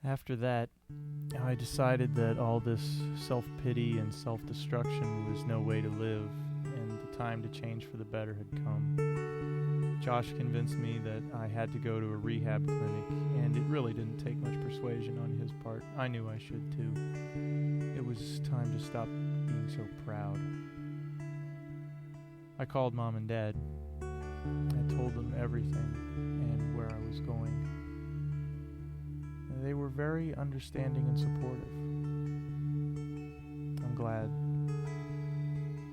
After that, I decided that all this self-pity and self-destruction was no way to live, and the time to change for the better had come. Josh convinced me that I had to go to a rehab clinic, and it really didn't take much persuasion on his part. I knew I should too. It was time to stop being so proud. I called Mom and Dad. I told them everything and where I was going. They were very understanding and supportive. I'm glad.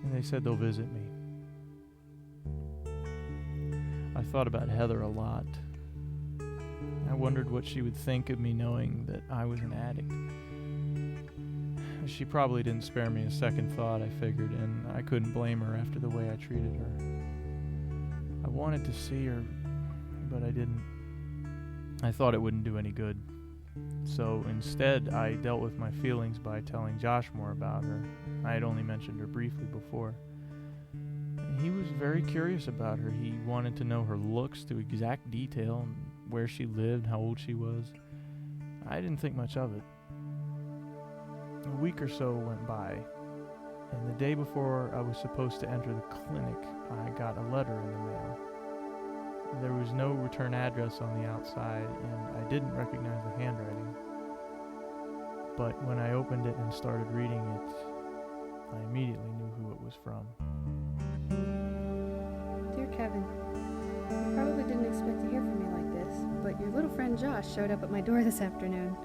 And they said they'll visit me. I thought about Heather a lot. I wondered what she would think of me knowing that I was an addict. She probably didn't spare me a second thought, I figured, and I couldn't blame her after the way I treated her. I wanted to see her, but I didn't. I thought it wouldn't do any good. So instead, I dealt with my feelings by telling Josh more about her. I had only mentioned her briefly before. He was very curious about her. He wanted to know her looks to exact detail, and where she lived, how old she was. I didn't think much of it. A week or so went by, and the day before I was supposed to enter the clinic, I got a letter in the mail. There was no return address on the outside, and I didn't recognize the handwriting. But when I opened it and started reading it, I immediately knew who it was from. Dear Kevin, you probably didn't expect to hear from me like this, but your little friend Josh showed up at my door this afternoon.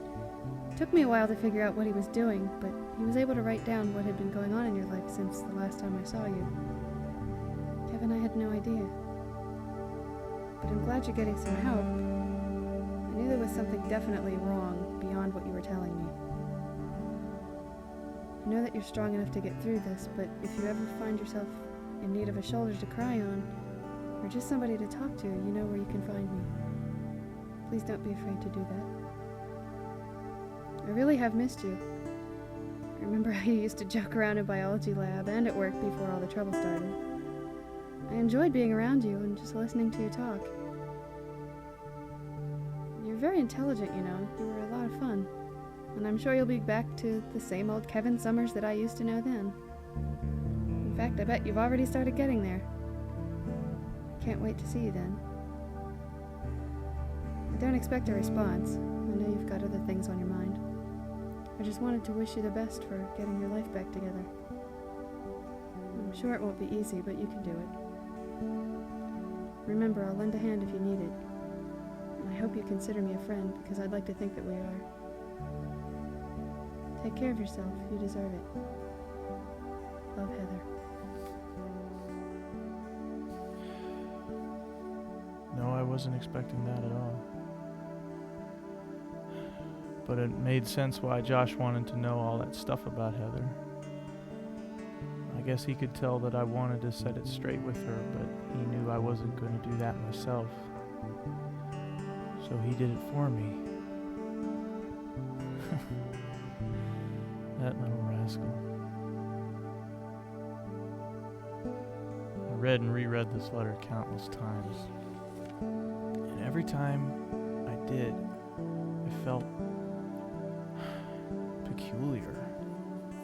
It took me a while to figure out what he was doing, but he was able to write down what had been going on in your life since the last time I saw you. Kevin, I had no idea. But I'm glad you're getting some help. I knew there was something definitely wrong beyond what you were telling me. I know that you're strong enough to get through this, but if you ever find yourself in need of a shoulder to cry on, or just somebody to talk to, you know where you can find me. Please don't be afraid to do that. I really have missed you. I remember how you used to joke around in biology lab and at work before all the trouble started. I enjoyed being around you and just listening to you talk. You're very intelligent, you know. You were a lot of fun. And I'm sure you'll be back to the same old Kevin Summers that I used to know then. In fact, I bet you've already started getting there. Can't wait to see you then. I don't expect a response. I know you've got other things on your mind. I just wanted to wish you the best for getting your life back together. I'm sure it won't be easy, but you can do it. Remember, I'll lend a hand if you need it. And I hope you consider me a friend, because I'd like to think that we are. Take care of yourself. You deserve it. Love, Heather. No, I wasn't expecting that at all. But it made sense why Josh wanted to know all that stuff about Heather. I guess he could tell that I wanted to set it straight with her, but he knew I wasn't going to do that myself. So he did it for me. That little rascal. I read and reread this letter countless times. And every time I did, I felt peculiar.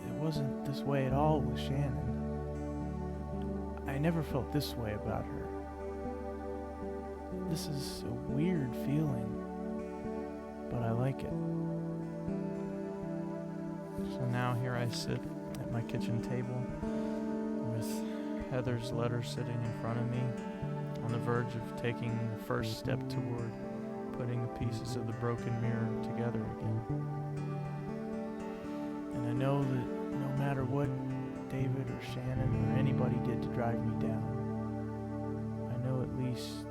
It wasn't this way at all with Shannon. I never felt this way about her. This is a weird feeling, but I like it. So now here I sit at my kitchen table with Heather's letter sitting in front of me, on the verge of taking the first step toward putting the pieces of the broken mirror together again. And I know that no matter what David or Shannon or anybody did to drive me down, I know at least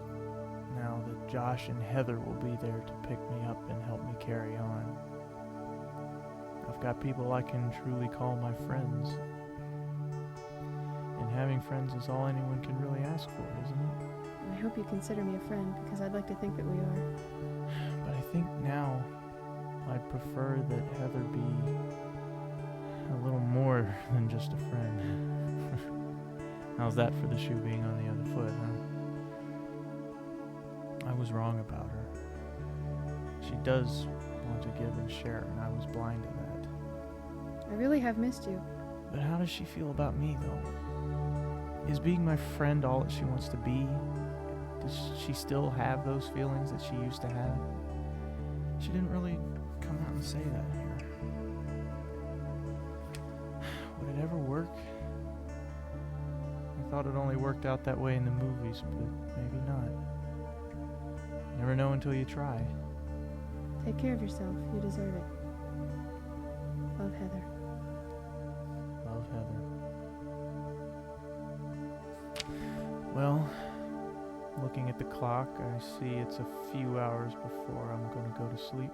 now that Josh and Heather will be there to pick me up and help me carry on. I've got people I can truly call my friends. And having friends is all anyone can really ask for, isn't it? I hope you consider me a friend, because I'd like to think that we are. But I think now I'd prefer that Heather be a little more than just a friend. How's that for the shoe being on the other foot, huh? I was wrong about her. She does want to give and share, and I was blind to that. I really have missed you. But how does she feel about me, though? Is being my friend all that she wants to be? Does she still have those feelings that she used to have? She didn't really come out and say that here. Would it ever work? I thought it only worked out that way in the movies, but maybe not. You never know until you try. Take care of yourself. You deserve it. Love, Heather. Love, Heather. Well, looking at the clock, I see it's a few hours before I'm going to go to sleep.